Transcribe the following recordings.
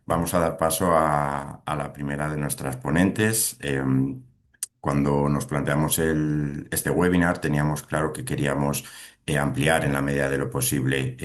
Vamos a dar paso a la primera de nuestras ponentes. Cuando nos planteamos este webinar, teníamos claro que queríamos ampliar en la medida de lo posible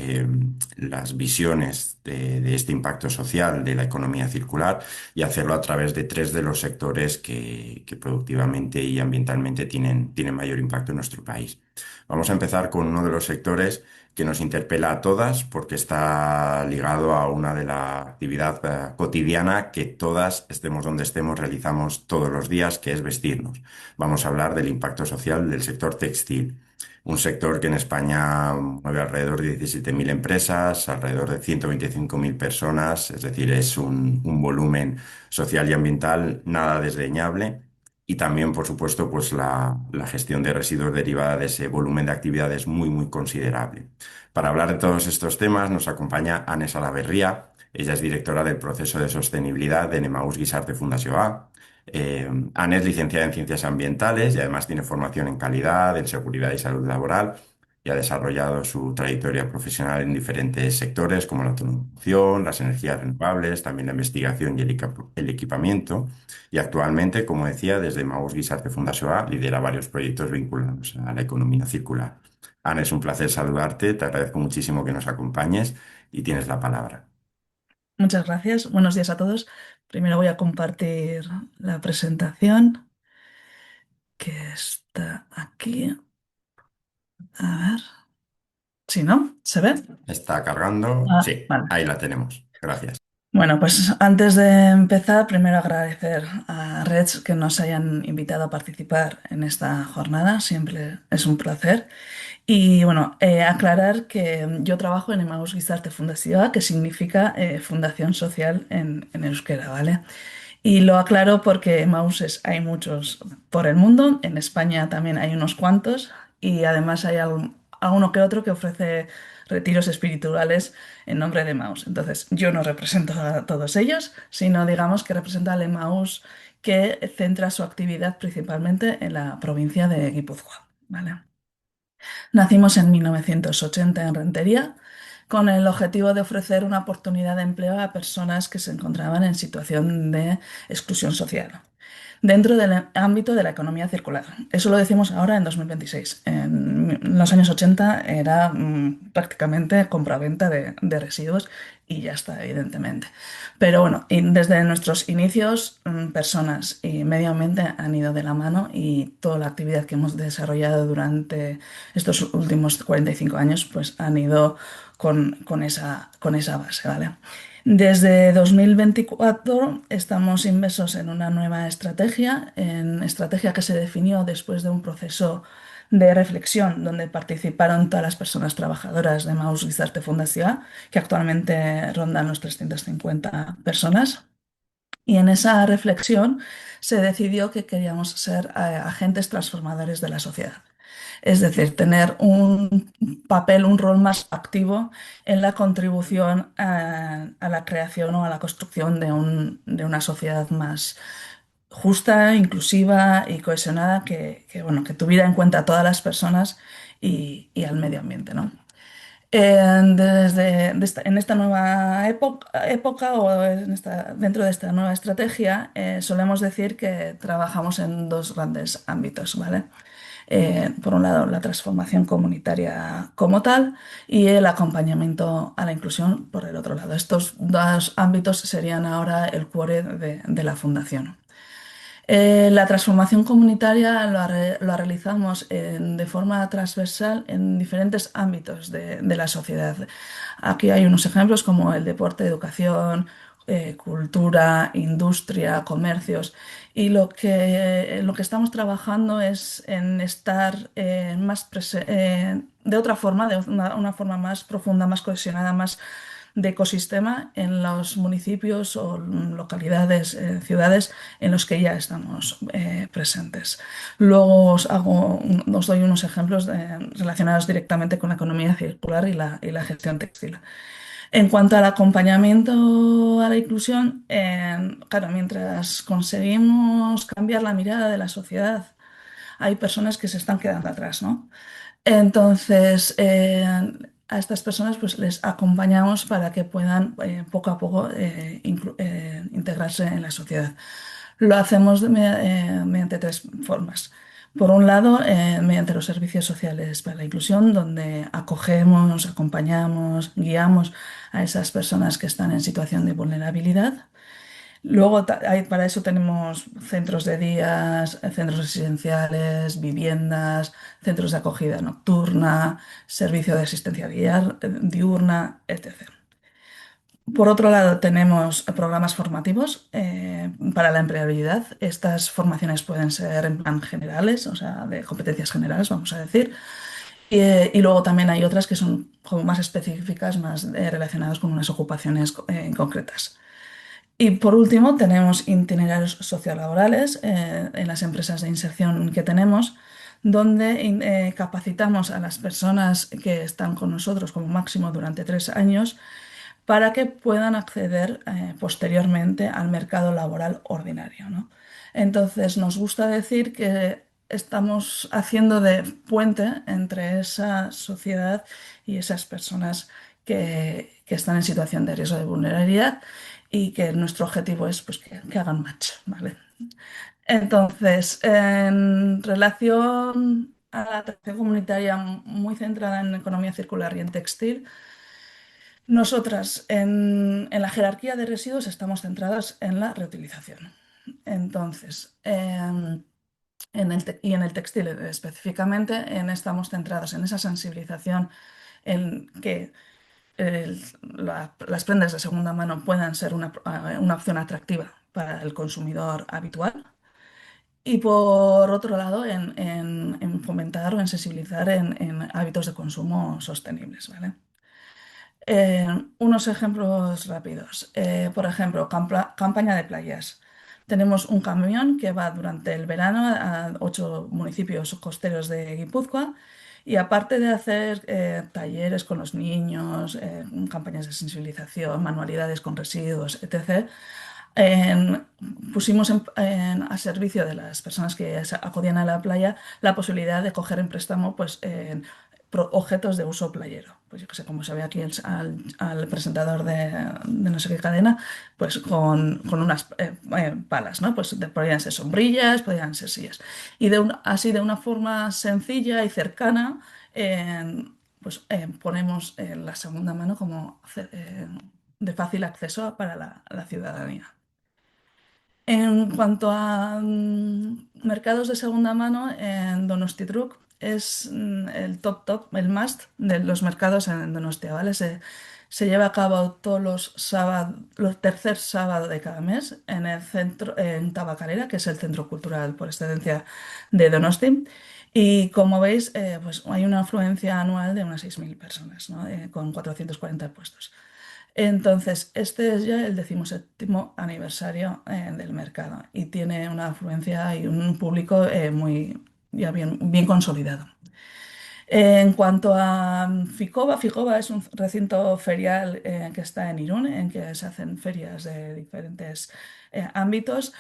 las visiones de este impacto social de la economía circular y hacerlo a través de tres de los sectores que productivamente y ambientalmente tienen mayor impacto en nuestro país. Vamos a empezar con uno de los sectores que nos interpela a todas porque está ligado a una de la actividad cotidiana que todas, estemos donde estemos, realizamos todos los días, que es vestirnos. Vamos a hablar del impacto social del sector textil, un sector que en España mueve alrededor de 17.000 empresas, alrededor de 125.000 personas, es decir, es un volumen social y ambiental nada desdeñable. Y también, por supuesto, pues la gestión de residuos derivada de ese volumen de actividades muy considerable. Para hablar de todos estos temas nos acompaña Anne Salaverría. Ella es directora del proceso de sostenibilidad de Nemaus Guisarte Fundació A. Anne es licenciada en Ciencias Ambientales y además tiene formación en calidad, en seguridad y salud laboral y ha desarrollado su trayectoria profesional en diferentes sectores como la automoción, las energías renovables, también la investigación y el equipamiento. Y actualmente, como decía, desde Maus Guisarte Fundació A lidera varios proyectos vinculados a la economía circular. Ana, es un placer saludarte, te agradezco muchísimo que nos acompañes y tienes la palabra. Muchas gracias. Buenos días a todos. Primero voy a compartir la presentación que está aquí. A ver. ¿Sí, no? ¿Se ve? ¿Está cargando? Ah, Sí, vale. ahí la tenemos. Gracias. Bueno, pues antes de empezar, primero agradecer a Reds que nos hayan invitado a participar en esta jornada. Siempre es un placer. Y bueno, aclarar que yo trabajo en Emaús Gizarte Fundazioa, que significa Fundación Social en euskera, ¿vale? Y lo aclaro porque Mauses hay muchos por el mundo, en España también hay unos cuantos y además hay alguno que otro que ofrece retiros espirituales en nombre de Maus. Entonces, yo no represento a todos ellos, sino digamos que represento al Emaús que centra su actividad principalmente en la provincia de Guipúzcoa, ¿vale? Nacimos en 1980 en Rentería con el objetivo de ofrecer una oportunidad de empleo a personas que se encontraban en situación de exclusión social dentro del ámbito de la economía circular. Eso lo decimos ahora en 2026. En los años 80 era prácticamente compraventa de residuos y ya está, evidentemente. Pero bueno, y desde nuestros inicios, personas y medio ambiente han ido de la mano y toda la actividad que hemos desarrollado durante estos últimos 45 años, pues han ido con esa base, ¿vale? Desde 2024 estamos inmersos en una nueva estrategia que se definió después de un proceso de reflexión donde participaron todas las personas trabajadoras de Maus Gizarte Fundazioa, que actualmente rondan los 350 personas. Y en esa reflexión se decidió que queríamos ser agentes transformadores de la sociedad. Es decir, tener un papel, un rol más activo en la contribución a la creación o a la construcción de una sociedad más justa, inclusiva y cohesionada bueno, que tuviera en cuenta a todas las personas y al medio ambiente, ¿no? En esta nueva época o dentro de esta nueva estrategia, solemos decir que trabajamos en dos grandes ámbitos, ¿vale? Por un lado, la transformación comunitaria como tal y el acompañamiento a la inclusión por el otro lado. Estos dos ámbitos serían ahora el cuore de la fundación. La transformación comunitaria lo realizamos de forma transversal en diferentes ámbitos de la sociedad. Aquí hay unos ejemplos como el deporte, educación, cultura, industria, comercios. Y lo que estamos trabajando es en estar de otra forma, de una forma más profunda, más cohesionada, más de ecosistema en los municipios o localidades, ciudades en los que ya estamos presentes. Luego os doy unos ejemplos relacionados directamente con la economía circular y la gestión textil. En cuanto al acompañamiento a la inclusión, claro, mientras conseguimos cambiar la mirada de la sociedad, hay personas que se están quedando atrás, ¿no? Entonces, a estas personas pues les acompañamos para que puedan poco a poco integrarse en la sociedad. Lo hacemos mediante tres formas. Por un lado, mediante los servicios sociales para la inclusión, donde acogemos, acompañamos, guiamos a esas personas que están en situación de vulnerabilidad. Luego, para eso tenemos centros de días, centros residenciales, viviendas, centros de acogida nocturna, servicio de asistencia diurna, etc. Por otro lado, tenemos programas formativos para la empleabilidad. Estas formaciones pueden ser en plan generales, o sea, de competencias generales, vamos a decir. Y luego también hay otras que son como más específicas, más relacionadas con unas ocupaciones concretas. Y por último, tenemos itinerarios sociolaborales en las empresas de inserción que tenemos, donde capacitamos a las personas que están con nosotros como máximo durante 3 años para que puedan acceder posteriormente al mercado laboral ordinario, ¿no? Entonces, nos gusta decir que estamos haciendo de puente entre esa sociedad y esas personas que están en situación de riesgo de vulnerabilidad y que nuestro objetivo es pues, que hagan match, ¿vale? Entonces, en relación a la atracción comunitaria muy centrada en economía circular y en textil, nosotras en la jerarquía de residuos estamos centradas en la reutilización. Entonces, y en el textil específicamente, estamos centrados en esa sensibilización en que las prendas de segunda mano puedan ser una opción atractiva para el consumidor habitual. Y por otro lado, en fomentar o en sensibilizar en hábitos de consumo sostenibles, ¿vale? Eh, Unos ejemplos rápidos. Por ejemplo, campaña de playas. Tenemos un camión que va durante el verano a 8 municipios costeros de Guipúzcoa y aparte de hacer talleres con los niños, campañas de sensibilización, manualidades con residuos, etc., en- pusimos a servicio de las personas que acudían a la playa la posibilidad de coger en préstamo pues, objetos de uso playero. Pues yo que sé, como se ve aquí al presentador de no sé qué cadena, pues con unas palas, ¿no? Pues podrían ser sombrillas, podrían ser sillas. Y así de una forma sencilla y cercana, pues ponemos la segunda mano como de fácil acceso para la ciudadanía. En cuanto a mercados de segunda mano, en Donostitruk es el top, el must de los mercados en Donostia, ¿vale? Se lleva a cabo todos los sábados, los tercer sábado de cada mes en el centro, en Tabacalera, que es el centro cultural por excelencia de Donosti. Y como veis, pues hay una afluencia anual de unas 6.000 personas, ¿no? Con 440 puestos. Entonces, este es ya el 17º aniversario del mercado y tiene una afluencia y un público muy ya bien consolidado. En cuanto a Ficoba es un recinto ferial que está en Irún, en que se hacen ferias de diferentes ámbitos.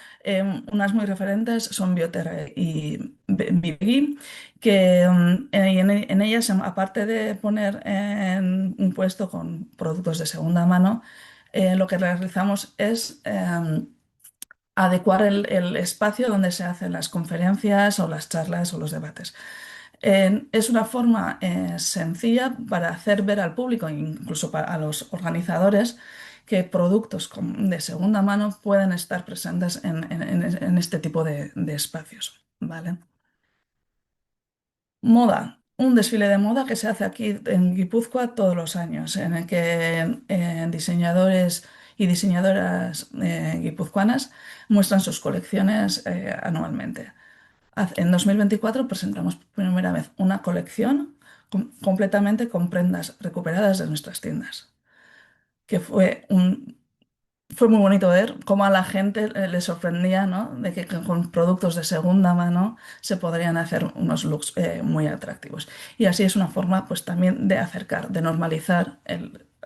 Unas muy referentes son Bioterra y Bibigui, que en ellas, aparte de poner en un puesto con productos de segunda mano, lo que realizamos es adecuar el espacio donde se hacen las conferencias o las charlas o los debates. Es una forma sencilla para hacer ver al público, incluso a los organizadores, que productos de segunda mano pueden estar presentes en este tipo de espacios, ¿vale? Moda. Un desfile de moda que se hace aquí en Guipúzcoa todos los años, en el que diseñadores y diseñadoras guipuzcoanas muestran sus colecciones anualmente. En 2024 presentamos por primera vez una colección completamente con prendas recuperadas de nuestras tiendas, que fue muy bonito ver cómo a la gente le sorprendía, ¿no? De que con productos de segunda mano se podrían hacer unos looks muy atractivos. Y así es una forma, pues, también de acercar, de normalizar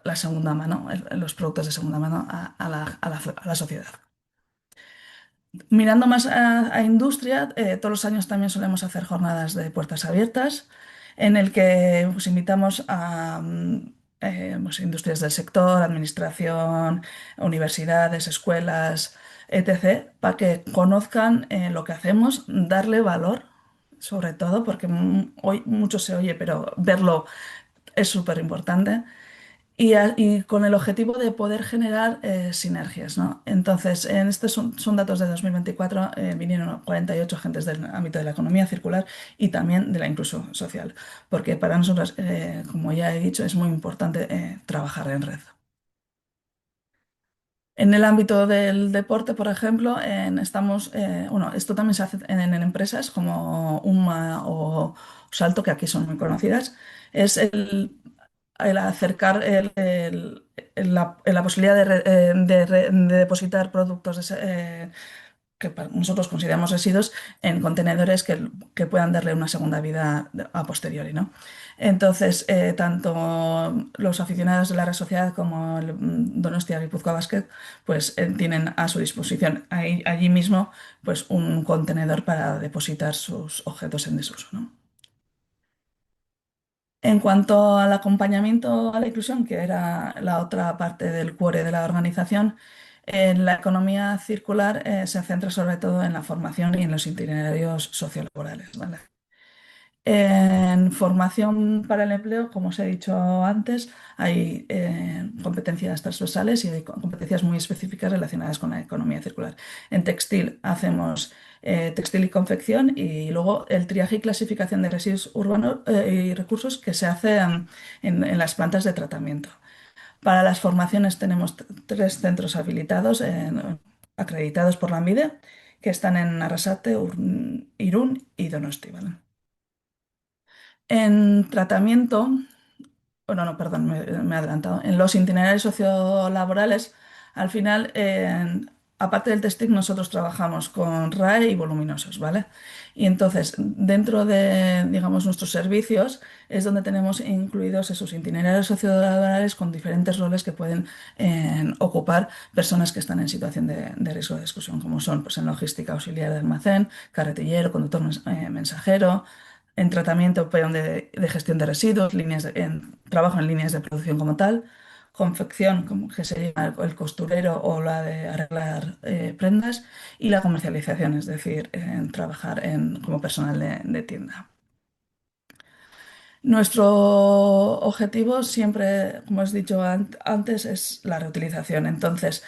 la segunda mano, los productos de segunda mano a la sociedad. Mirando más a industria, todos los años también solemos hacer jornadas de puertas abiertas. en el que pues, invitamos a pues, industrias del sector, administración, universidades, escuelas, etc., para que conozcan lo que hacemos, darle valor, sobre todo, porque hoy mucho se oye, pero verlo es súper importante y con el objetivo de poder generar sinergias, ¿no? Entonces, en estos son datos de 2024, vinieron 48 agentes del ámbito de la economía circular y también de la inclusión social, porque para nosotros, como ya he dicho, es muy importante trabajar en red. En el ámbito del deporte, por ejemplo, bueno, esto también se hace en empresas como UMA o Salto, que aquí son muy conocidas, es el acercar la posibilidad de depositar productos que nosotros consideramos residuos en contenedores que puedan darle una segunda vida a posteriori, ¿no? Entonces, tanto los aficionados de la Real Sociedad como el Donostia Guipúzcoa Basket, pues tienen a su disposición allí mismo pues un contenedor para depositar sus objetos en desuso, ¿no? En cuanto al acompañamiento a la inclusión, que era la otra parte del core de la organización, en la economía circular se centra sobre todo en la formación y en los itinerarios sociolaborales, ¿vale? En formación para el empleo, como os he dicho antes, hay competencias transversales y hay competencias muy específicas relacionadas con la economía circular. En textil hacemos textil y confección y luego el triaje y clasificación de residuos urbanos y recursos que se hace en las plantas de tratamiento. Para las formaciones tenemos tres centros habilitados, acreditados por la ANVIDE, que están en Arrasate, Irún y Donosti, ¿vale? En tratamiento, bueno, no, perdón, me he adelantado. En los itinerarios sociolaborales, al final, aparte del textil, nosotros trabajamos con RAE y voluminosos, ¿vale? Y entonces, dentro de, digamos, nuestros servicios, es donde tenemos incluidos esos itinerarios sociolaborales con diferentes roles que pueden ocupar personas que están en situación de riesgo de exclusión, como son, pues, en logística auxiliar de almacén, carretillero, conductor mensajero, en tratamiento perdón, de gestión de residuos, trabajo en líneas de producción como tal, confección, como que sería el costurero o la de arreglar prendas, y la comercialización, es decir, trabajar como personal de tienda. Nuestro objetivo siempre, como os he dicho antes, es la reutilización. Entonces,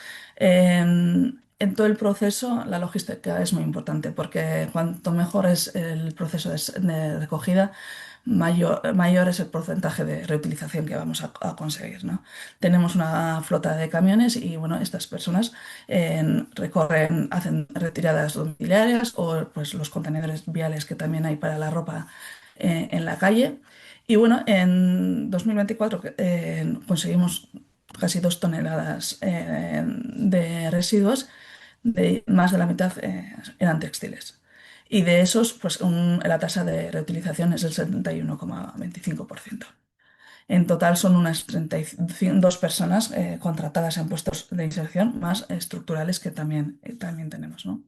en todo el proceso, la logística es muy importante porque cuanto mejor es el proceso de recogida, mayor es el porcentaje de reutilización que vamos a conseguir, ¿no? Tenemos una flota de camiones y, bueno, estas personas recorren, hacen retiradas domiciliarias o pues, los contenedores viales que también hay para la ropa en la calle. Y bueno, en 2024 conseguimos casi 2 toneladas de residuos, más de la mitad eran textiles. Y de esos, pues la tasa de reutilización es del 71,25%. En total son unas 32 personas contratadas en puestos de inserción, más estructurales que también tenemos, ¿no?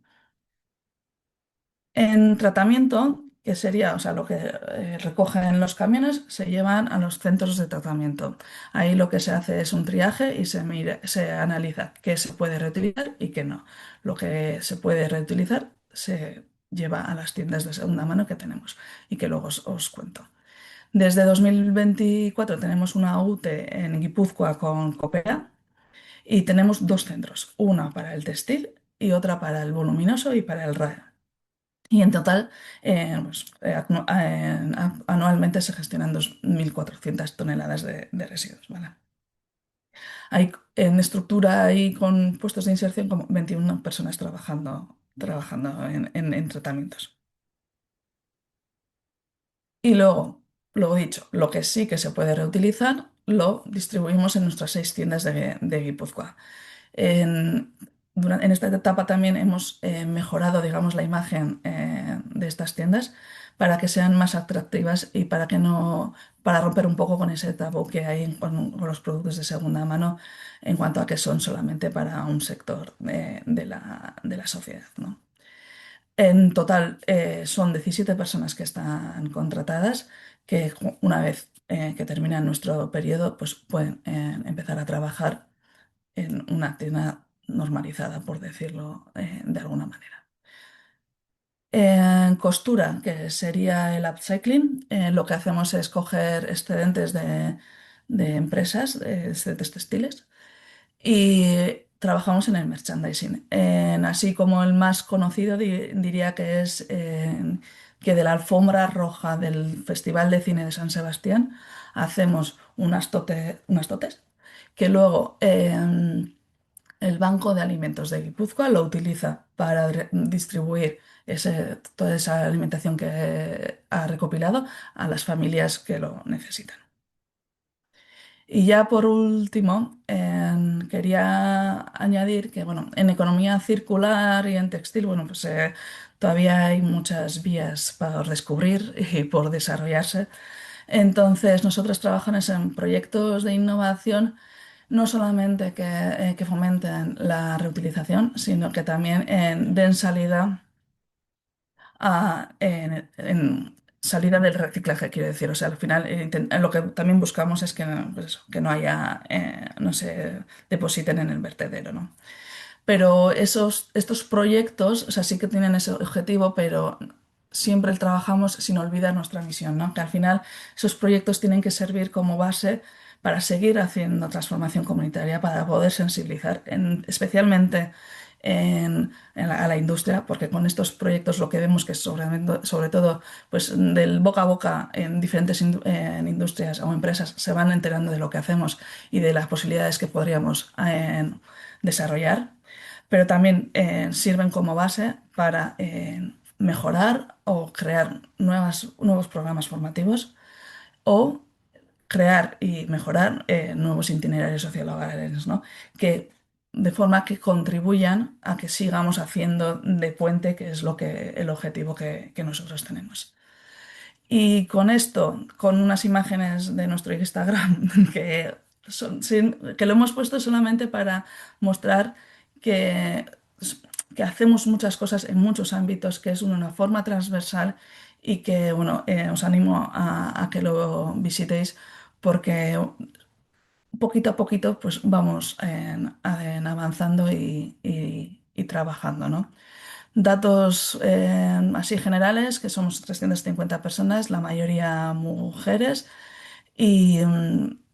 En tratamiento, que sería, o sea, lo que recogen los camiones, se llevan a los centros de tratamiento. Ahí lo que se hace es un triaje y se analiza qué se puede reutilizar y qué no. Lo que se puede reutilizar se lleva a las tiendas de segunda mano que tenemos y que luego os cuento. Desde 2024 tenemos una UTE en Guipúzcoa con Copea y tenemos dos centros, una para el textil y otra para el voluminoso y para el RAE. Y en total, anualmente se gestionan 2.400 toneladas de residuos, ¿vale? Hay en estructura y con puestos de inserción como 21 personas trabajando en tratamientos. Y luego, lo dicho, lo que sí que se puede reutilizar, lo distribuimos en nuestras 6 tiendas de Guipúzcoa. En esta etapa también hemos mejorado, digamos, la imagen de estas tiendas para que sean más atractivas y para romper un poco con ese tabú que hay con los productos de segunda mano en cuanto a que son solamente para un sector de la sociedad, ¿no? En total son 17 personas que están contratadas que una vez que termina nuestro periodo, pues pueden empezar a trabajar en una actividad normalizada, por decirlo de alguna manera. En costura, que sería el upcycling, lo que hacemos es coger excedentes de empresas, excedentes textiles, y trabajamos en el merchandising. Así como el más conocido diría que es que de la alfombra roja del Festival de Cine de San Sebastián hacemos unas totes que luego el Banco de Alimentos de Guipúzcoa lo utiliza para distribuir toda esa alimentación que ha recopilado a las familias que lo necesitan. Y ya por último, quería añadir que, bueno, en economía circular y en textil, bueno, pues todavía hay muchas vías para descubrir y por desarrollarse. Entonces, nosotros trabajamos en proyectos de innovación no solamente que fomenten la reutilización, sino que también den salida en salida del reciclaje, quiero decir. O sea, al final lo que también buscamos es que, pues eso, que no haya, no se depositen en el vertedero, ¿no? Pero estos proyectos, o sea, sí que tienen ese objetivo, pero siempre trabajamos sin olvidar nuestra misión, ¿no? Que al final esos proyectos tienen que servir como base para seguir haciendo transformación comunitaria, para poder sensibilizar, especialmente a la industria, porque con estos proyectos lo que vemos que sobre todo pues, del boca a boca en diferentes en industrias o empresas se van enterando de lo que hacemos y de las posibilidades que podríamos desarrollar, pero también sirven como base para mejorar o crear nuevos programas formativos o crear y mejorar nuevos itinerarios sociolaborales, ¿no? Que de forma que contribuyan a que sigamos haciendo de puente, que es el objetivo que nosotros tenemos. Y con esto, con unas imágenes de nuestro Instagram que lo hemos puesto solamente para mostrar que, que hacemos muchas cosas en muchos ámbitos, que es una forma transversal y que, bueno, os animo a que lo visitéis porque poquito a poquito pues vamos avanzando y trabajando, ¿no? Datos así generales, que somos 350 personas, la mayoría mujeres, y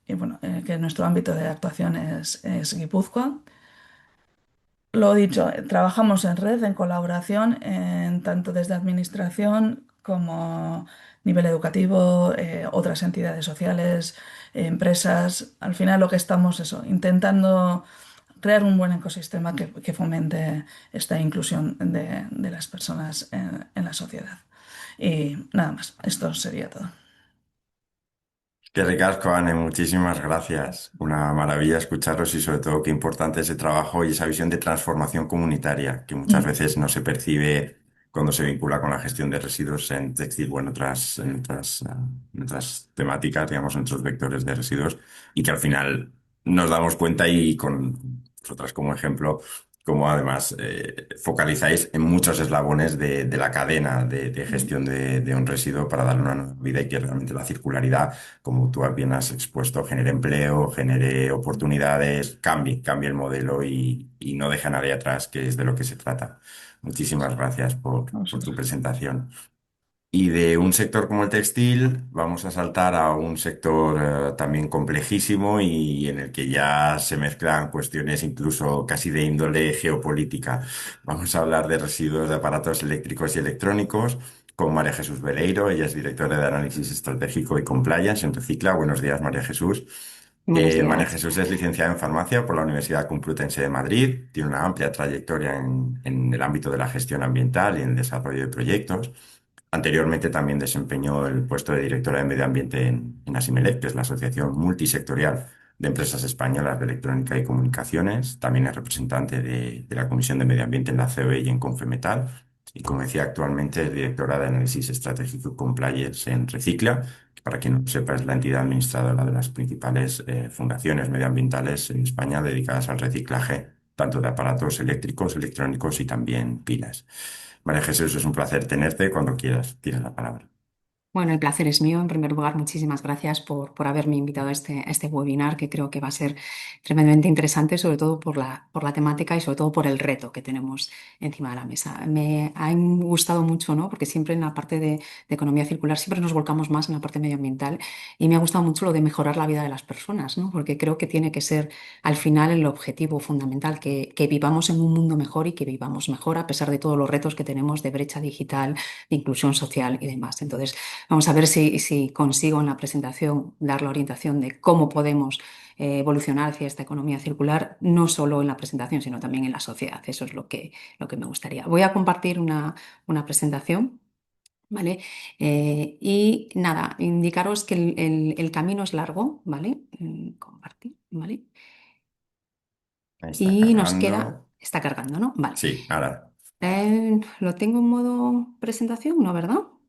bueno, que nuestro ámbito de actuación es Guipúzcoa. Lo dicho, trabajamos en red, en colaboración, tanto desde administración como nivel educativo, otras entidades sociales, empresas. Al final lo que estamos eso, intentando crear un buen ecosistema que fomente esta inclusión de las personas en la sociedad. Y nada más, esto sería todo. Qué ricasco, Anne, muchísimas gracias. Una maravilla escucharos y sobre todo qué importante ese trabajo y esa visión de transformación comunitaria que muchas Mm, veces no se percibe cuando se vincula con la gestión de residuos en textil o en otras temáticas, digamos, en otros vectores de residuos y que al final nos damos cuenta y con vosotras como ejemplo, como además focalizáis en muchos eslabones de la cadena de mm, gestión de un residuo para darle una nueva vida y que realmente la circularidad como tú bien has expuesto, genere empleo, genere oportunidades, cambie el modelo y no deje a nadie atrás, que es de lo que se trata. Muchísimas gracias a por tu vosotros. presentación. Y de un sector como el textil, vamos a saltar a un sector también complejísimo y en el que ya se mezclan cuestiones incluso casi de índole geopolítica. Vamos a hablar de residuos de aparatos eléctricos y electrónicos con María Jesús Veleiro. Ella es directora de Análisis Estratégico y Compliance en Recicla. Buenos días, María Jesús. Buenos María días. Jesús es licenciada en farmacia por la Universidad Complutense de Madrid. Tiene una amplia trayectoria en el ámbito de la gestión ambiental y en el desarrollo de proyectos. Anteriormente también desempeñó el puesto de directora de Medio Ambiente en Asimelec, que es la Asociación Multisectorial de Empresas Españolas de Electrónica y Comunicaciones. También es representante de la Comisión de Medio Ambiente en la COE y en Confemetal. Y como decía, actualmente es directora de Análisis Estratégico y Compliance en Recicla, que para quien no lo sepa es la entidad administradora de las principales fundaciones medioambientales en España dedicadas al reciclaje, tanto de aparatos eléctricos, electrónicos y también pilas. María Jesús, es un placer tenerte cuando quieras. Tienes la palabra. Bueno, el placer es mío. En primer lugar, muchísimas gracias por haberme invitado a este webinar, que creo que va a ser tremendamente interesante, sobre todo por la temática y sobre todo por el reto que tenemos encima de la mesa. Me ha gustado mucho, ¿no? Porque siempre en la parte de economía circular siempre nos volcamos más en la parte medioambiental y me ha gustado mucho lo de mejorar la vida de las personas, ¿no? Porque creo que tiene que ser al final el objetivo fundamental, que vivamos en un mundo mejor y que vivamos mejor a pesar de todos los retos que tenemos de brecha digital, de inclusión social y demás. Entonces, vamos a ver si consigo en la presentación dar la orientación de cómo podemos evolucionar hacia esta economía circular, no solo en la presentación, sino también en la sociedad. Eso es lo que me gustaría. Voy a compartir una presentación. ¿Vale? Y nada, indicaros que el camino es largo, ¿vale? Compartir, ¿vale? Está Y nos queda, cargando. está cargando, ¿no? Vale. Sí, ahora. ¿Lo tengo en modo presentación? ¿No, verdad? ¿O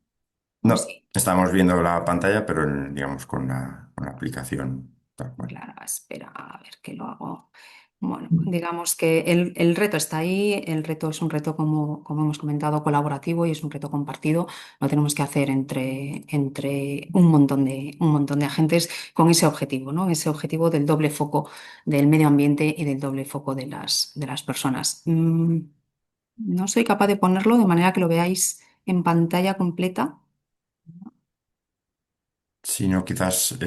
No, sí? estamos viendo la pantalla, pero digamos con la aplicación tal cual. Claro, espera, a ver que lo hago. Bueno, digamos que el reto está ahí, el reto es un reto, como hemos comentado, colaborativo y es un reto compartido. Lo tenemos que hacer entre un montón de agentes con ese objetivo, ¿no? Ese objetivo del doble foco del medio ambiente y del doble foco de las personas. No soy capaz de ponerlo de manera que lo veáis en pantalla completa. Si no, quizás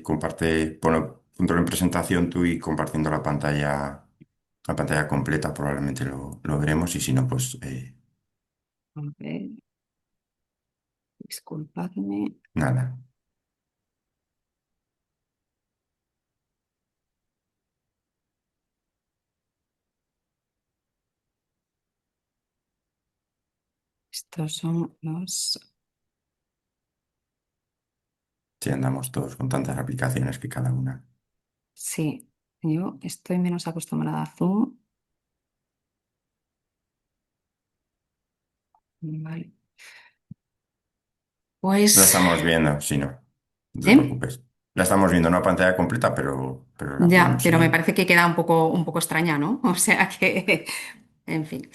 comparte, ponlo en presentación tú y compartiendo la pantalla completa, probablemente lo veremos. Y si no, pues A ver, disculpadme. nada. Estos son los... Si andamos todos con tantas aplicaciones que cada una. Sí, yo estoy menos acostumbrada a Zoom. Vale. La Pues estamos viendo, si no, no te ¿eh? preocupes. La estamos viendo, no a pantalla completa, pero la Ya, podemos pero me seguir. parece que queda un poco extraña, ¿no? O sea que, en fin.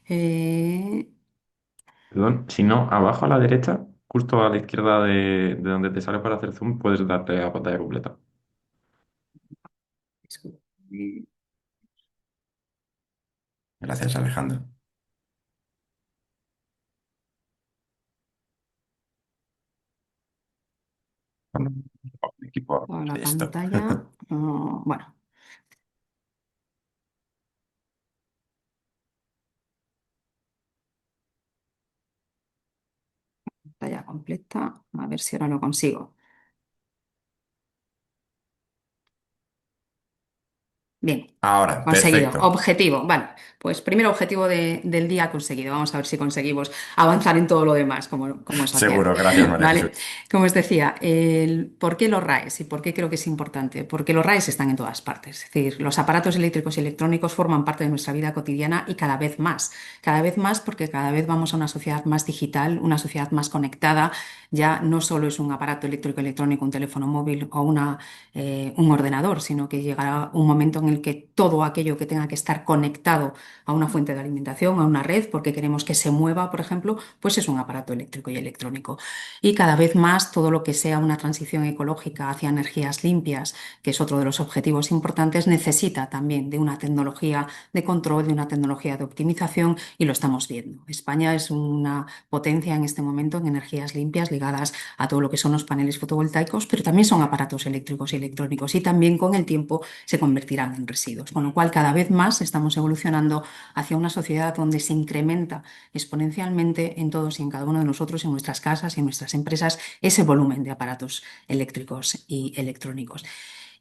Eh, Perdón, si no, abajo a la derecha, justo a la izquierda de donde te sale para hacer zoom, puedes darle a pantalla completa. disculpe. Gracias, Alejandro. Con un equipo Toda la de esto. pantalla. Bueno, pantalla completa. A ver si ahora lo consigo. Bien, Ahora, conseguido. perfecto. Objetivo. Vale, pues primer objetivo del día conseguido. Vamos a ver si conseguimos avanzar en todo lo demás, como social. Seguro, gracias, María Vale, Jesús. como os decía, ¿por qué los RAEs y por qué creo que es importante? Porque los RAEs están en todas partes. Es decir, los aparatos eléctricos y electrónicos forman parte de nuestra vida cotidiana y cada vez más. Cada vez más porque cada vez vamos a una sociedad más digital, una sociedad más conectada. Ya no solo es un aparato eléctrico electrónico, un teléfono móvil o un ordenador, sino que llegará un momento en el que todo aquello que tenga que estar conectado a una fuente de alimentación, a una red, porque queremos que se mueva, por ejemplo, pues es un aparato eléctrico y electrónico. Y cada vez más todo lo que sea una transición ecológica hacia energías limpias, que es otro de los objetivos importantes, necesita también de una tecnología de control, de una tecnología de optimización y lo estamos viendo. España es una potencia en este momento en energías limpias ligadas a todo lo que son los paneles fotovoltaicos, pero también son aparatos eléctricos y electrónicos y también con el tiempo se convertirán en residuos. Con lo cual, cada vez más estamos evolucionando hacia una sociedad donde se incrementa exponencialmente en todos y en cada uno de nosotros, en nuestras casas y en nuestras empresas, ese volumen de aparatos eléctricos y electrónicos.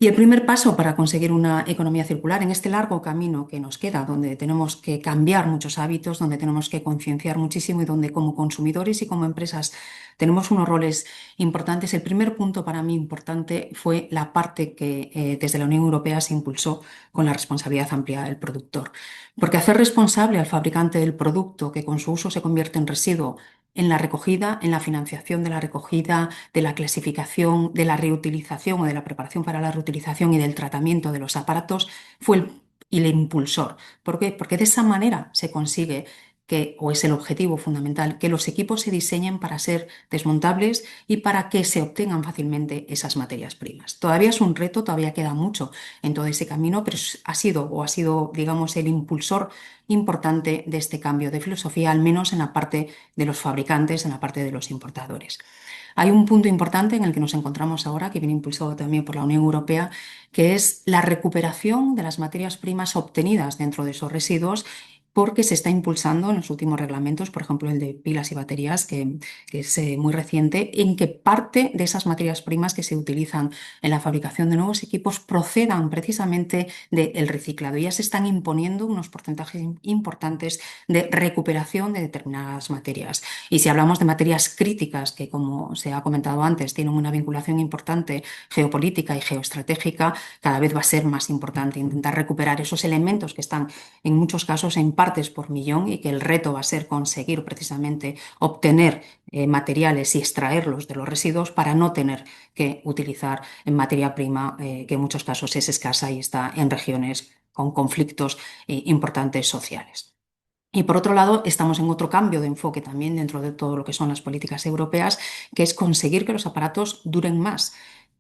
Y el primer paso para conseguir una economía circular en este largo camino que nos queda, donde tenemos que cambiar muchos hábitos, donde tenemos que concienciar muchísimo y donde como consumidores y como empresas tenemos unos roles importantes, el primer punto para mí importante fue la parte que desde la Unión Europea se impulsó con la responsabilidad ampliada del productor. Porque hacer responsable al fabricante del producto que con su uso se convierte en residuo en la recogida, en la financiación de la recogida, de la clasificación, de la reutilización o de la preparación para la reutilización y del tratamiento de los aparatos fue el impulsor. ¿Por qué? Porque de esa manera se consigue o es el objetivo fundamental, que los equipos se diseñen para ser desmontables y para que se obtengan fácilmente esas materias primas. Todavía es un reto, todavía queda mucho en todo ese camino, pero ha sido, digamos, el impulsor importante de este cambio de filosofía, al menos en la parte de los fabricantes, en la parte de los importadores. Hay un punto importante en el que nos encontramos ahora, que viene impulsado también por la Unión Europea, que es la recuperación de las materias primas obtenidas dentro de esos residuos, porque se está impulsando en los últimos reglamentos, por ejemplo el de pilas y baterías, que es muy reciente, en que parte de esas materias primas que se utilizan en la fabricación de nuevos equipos procedan precisamente del reciclado. Ya se están imponiendo unos porcentajes importantes de recuperación de determinadas materias. Y si hablamos de materias críticas, que como se ha comentado antes, tienen una vinculación importante geopolítica y geoestratégica, cada vez va a ser más importante intentar recuperar esos elementos que están en muchos casos en partes por millón y que el reto va a ser conseguir precisamente obtener materiales y extraerlos de los residuos para no tener que utilizar en materia prima, que en muchos casos es escasa y está en regiones con conflictos importantes sociales. Y por otro lado, estamos en otro cambio de enfoque también dentro de todo lo que son las políticas europeas, que es conseguir que los aparatos duren más,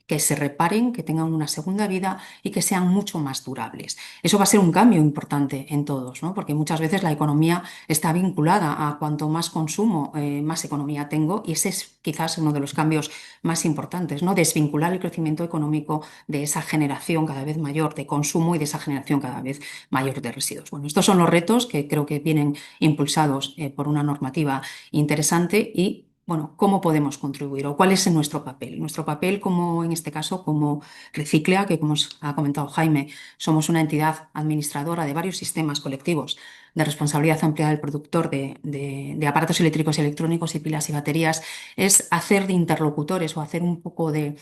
que se reparen, que tengan una segunda vida y que sean mucho más durables. Eso va a ser un cambio importante en todos, ¿no? Porque muchas veces la economía está vinculada a cuanto más consumo, más economía tengo, y ese es quizás uno de los cambios más importantes, ¿no? Desvincular el crecimiento económico de esa generación cada vez mayor de consumo y de esa generación cada vez mayor de residuos. Bueno, estos son los retos que creo que vienen impulsados por una normativa interesante y bueno, ¿cómo podemos contribuir o cuál es nuestro papel? Nuestro papel, como en este caso, como Reciclea, que como os ha comentado Jaime, somos una entidad administradora de varios sistemas colectivos de responsabilidad ampliada del productor de aparatos eléctricos y electrónicos y pilas y baterías, es hacer de interlocutores o hacer un poco de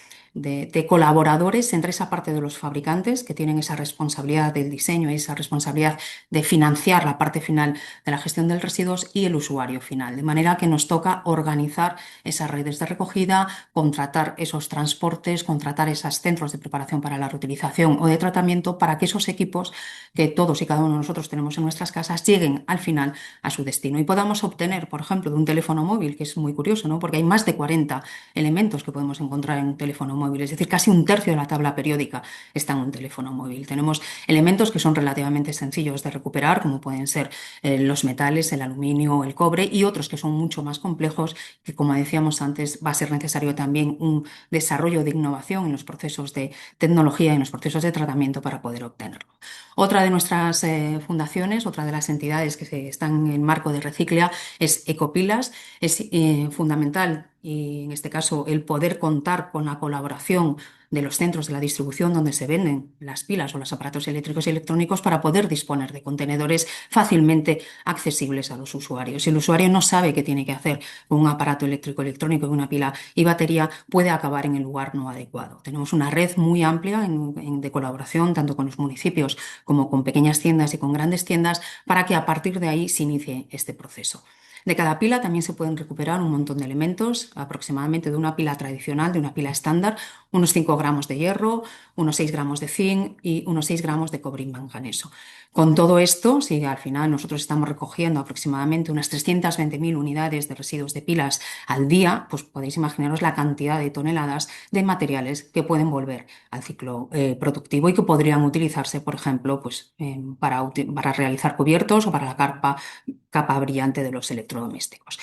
colaboradores entre esa parte de los fabricantes que tienen esa responsabilidad del diseño y esa responsabilidad de financiar la parte final de la gestión de residuos y el usuario final. De manera que nos toca organizar esas redes de recogida, contratar esos transportes, contratar esos centros de preparación para la reutilización o de tratamiento para que esos equipos que todos y cada uno de nosotros tenemos en nuestras casas lleguen al final a su destino y podamos obtener, por ejemplo, de un teléfono móvil, que es muy curioso, ¿no? Porque hay más de 40 elementos que podemos encontrar en un teléfono móvil, es decir, casi un tercio de la tabla periódica está en un teléfono móvil. Tenemos elementos que son relativamente sencillos de recuperar, como pueden ser los metales, el aluminio, el cobre y otros que son mucho más complejos, que como decíamos antes, va a ser necesario también un desarrollo de innovación en los procesos de tecnología y en los procesos de tratamiento para poder obtenerlo. Otra de nuestras fundaciones, otra de las entidades que están en el marco de Reciclea es Ecopilas. Es fundamental y en este caso el poder contar con la colaboración de los centros de la distribución donde se venden las pilas o los aparatos eléctricos y electrónicos para poder disponer de contenedores fácilmente accesibles a los usuarios. Si el usuario no sabe qué tiene que hacer con un aparato eléctrico electrónico, con una pila y batería, puede acabar en el lugar no adecuado. Tenemos una red muy amplia de colaboración tanto con los municipios como con pequeñas tiendas y con grandes tiendas para que a partir de ahí se inicie este proceso. De cada pila también se pueden recuperar un montón de elementos, aproximadamente de una pila tradicional, de una pila estándar, unos 5 gramos de hierro, unos 6 gramos de zinc y unos 6 gramos de cobre y manganeso. Con todo esto, si al final nosotros estamos recogiendo aproximadamente unas 320.000 unidades de residuos de pilas al día, pues podéis imaginaros la cantidad de toneladas de materiales que pueden volver al ciclo productivo y que podrían utilizarse, por ejemplo, pues, para realizar cubiertos o para la capa brillante de los electrodomésticos.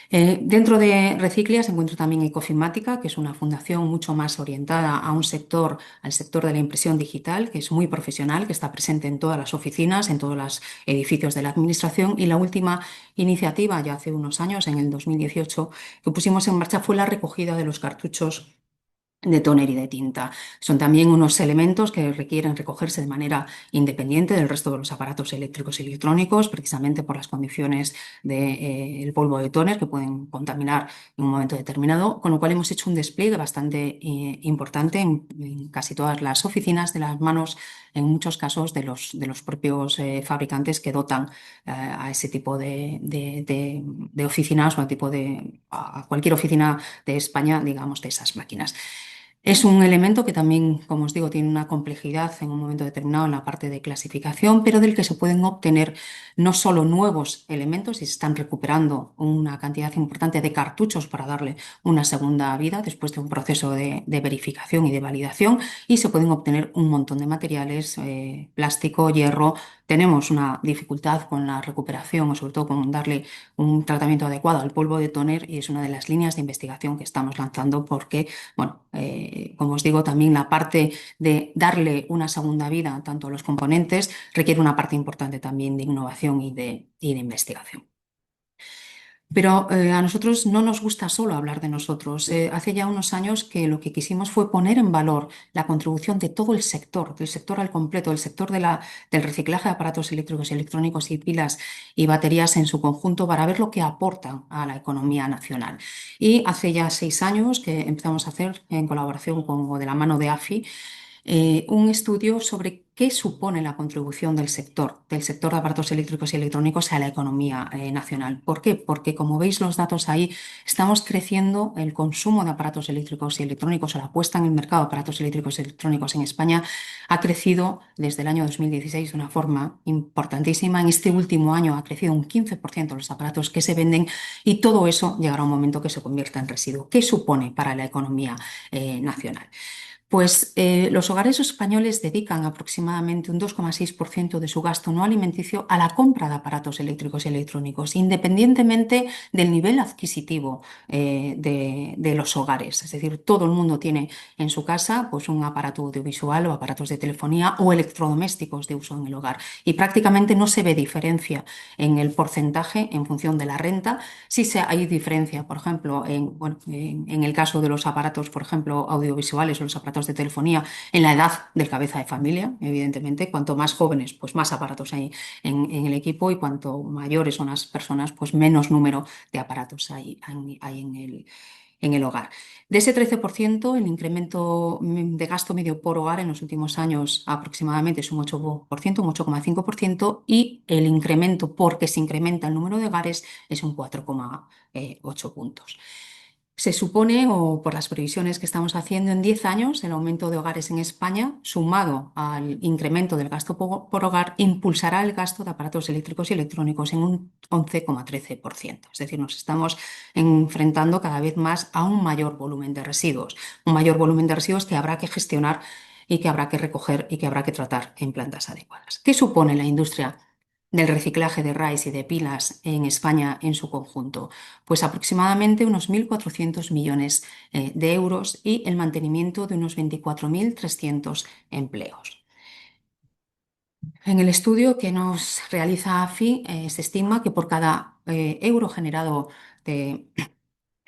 Dentro de Reciclia se encuentra también Ecofimática, que es una fundación mucho más orientada a al sector de la impresión digital, que es muy profesional, que está presente en todas las oficinas, en todos los edificios de la administración. Y la última iniciativa, ya hace unos años, en el 2018, que pusimos en marcha fue la recogida de los cartuchos de tóner y de tinta. Son también unos elementos que requieren recogerse de manera independiente del resto de los aparatos eléctricos y electrónicos, precisamente por las condiciones del polvo de tóner que pueden contaminar en un momento determinado, con lo cual hemos hecho un despliegue bastante importante en casi todas las oficinas de las manos, en muchos casos, de los propios fabricantes que dotan a ese tipo de oficinas o a cualquier oficina de España, digamos, de esas máquinas. Es un elemento que también, como os digo, tiene una complejidad en un momento determinado en la parte de clasificación, pero del que se pueden obtener no solo nuevos elementos, y se están recuperando una cantidad importante de cartuchos para darle una segunda vida después de un proceso de verificación y de validación, y se pueden obtener un montón de materiales, plástico, hierro. Tenemos una dificultad con la recuperación o sobre todo con darle un tratamiento adecuado al polvo de tóner, y es una de las líneas de investigación que estamos lanzando porque bueno, como os digo, también la parte de darle una segunda vida tanto a los componentes requiere una parte importante también de innovación y de investigación. Pero a nosotros no nos gusta solo hablar de nosotros. Hace ya unos años que lo que quisimos fue poner en valor la contribución de todo el sector, del sector al completo, del sector del reciclaje de aparatos eléctricos y electrónicos y pilas y baterías en su conjunto para ver lo que aportan a la economía nacional. Y hace ya 6 años que empezamos a hacer, en colaboración con, o de la mano de AFI, un estudio sobre qué supone la contribución del sector de aparatos eléctricos y electrónicos a la economía nacional. ¿Por qué? Porque, como veis los datos ahí, estamos creciendo el consumo de aparatos eléctricos y electrónicos, o la puesta en el mercado de aparatos eléctricos y electrónicos en España ha crecido desde el año 2016 de una forma importantísima. En este último año ha crecido un 15% los aparatos que se venden, y todo eso llegará a un momento que se convierta en residuo. ¿Qué supone para la economía nacional? Pues los hogares españoles dedican aproximadamente un 2,6% de su gasto no alimenticio a la compra de aparatos eléctricos y electrónicos, independientemente del nivel adquisitivo de los hogares. Es decir, todo el mundo tiene en su casa pues, un aparato audiovisual o aparatos de telefonía o electrodomésticos de uso en el hogar. Y prácticamente no se ve diferencia en el porcentaje en función de la renta. Hay diferencia, por ejemplo, bueno, en el caso de los aparatos, por ejemplo, audiovisuales o los aparatos de telefonía, en la edad del cabeza de familia, evidentemente. Cuanto más jóvenes, pues más aparatos hay en el equipo, y cuanto mayores son las personas, pues menos número de aparatos hay en el hogar. De ese 13%, el incremento de gasto medio por hogar en los últimos años aproximadamente es un 8%, un 8,5%, y el incremento, porque se incrementa el número de hogares, es un 4,8 puntos. Se supone, o por las previsiones que estamos haciendo, en 10 años el aumento de hogares en España, sumado al incremento del gasto por hogar, impulsará el gasto de aparatos eléctricos y electrónicos en un 11,13%. Es decir, nos estamos enfrentando cada vez más a un mayor volumen de residuos, que habrá que gestionar y que habrá que recoger y que habrá que tratar en plantas adecuadas. ¿Qué supone la industria del reciclaje de RAES y de pilas en España en su conjunto? Pues aproximadamente unos 1.400 millones de euros, y el mantenimiento de unos 24.300 empleos. En el estudio que nos realiza AFI, se estima que por cada euro generado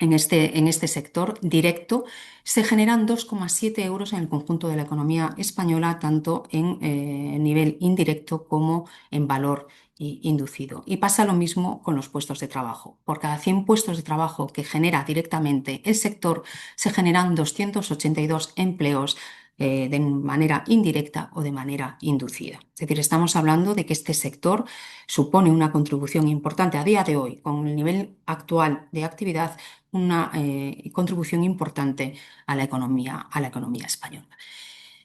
en este sector directo, se generan 2,7 euros en el conjunto de la economía española, tanto en nivel indirecto como en valor inducido. Y pasa lo mismo con los puestos de trabajo. Por cada 100 puestos de trabajo que genera directamente el sector, se generan 282 empleos de manera indirecta o de manera inducida. Es decir, estamos hablando de que este sector supone una contribución importante a día de hoy, con el nivel actual de actividad, una contribución importante a la economía española.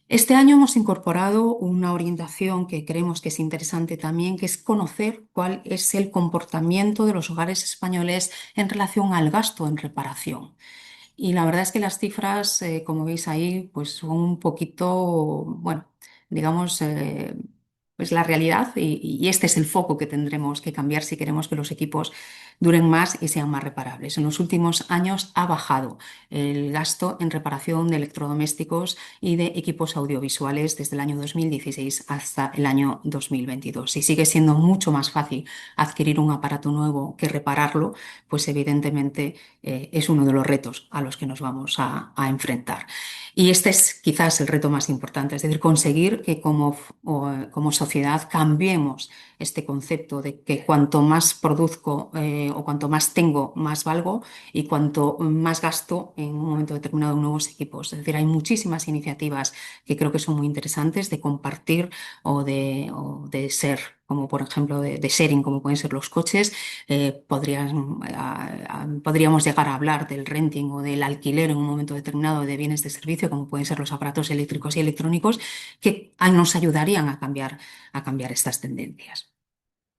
Este año hemos incorporado una orientación que creemos que es interesante también, que es conocer cuál es el comportamiento de los hogares españoles en relación al gasto en reparación. Y la verdad es que las cifras, como veis ahí, pues son un poquito, bueno, digamos, pues la realidad, y este es el foco que tendremos que cambiar si queremos que los equipos duren más y sean más reparables. En los últimos años ha bajado el gasto en reparación de electrodomésticos y de equipos audiovisuales desde el año 2016 hasta el año 2022. Y sigue siendo mucho más fácil adquirir un aparato nuevo que repararlo, pues evidentemente es uno de los retos a los que nos vamos a enfrentar. Y este es quizás el reto más importante, es decir, conseguir que como sociedad cambiemos este concepto de que cuanto más produzco o cuanto más tengo, más valgo, y cuanto más gasto en un momento determinado en nuevos equipos. Es decir, hay muchísimas iniciativas que creo que son muy interesantes de compartir o de ser como por ejemplo de sharing, como pueden ser los coches. Podríamos llegar a hablar del renting o del alquiler en un momento determinado de bienes de servicio, como pueden ser los aparatos eléctricos y electrónicos, que nos ayudarían a cambiar estas tendencias.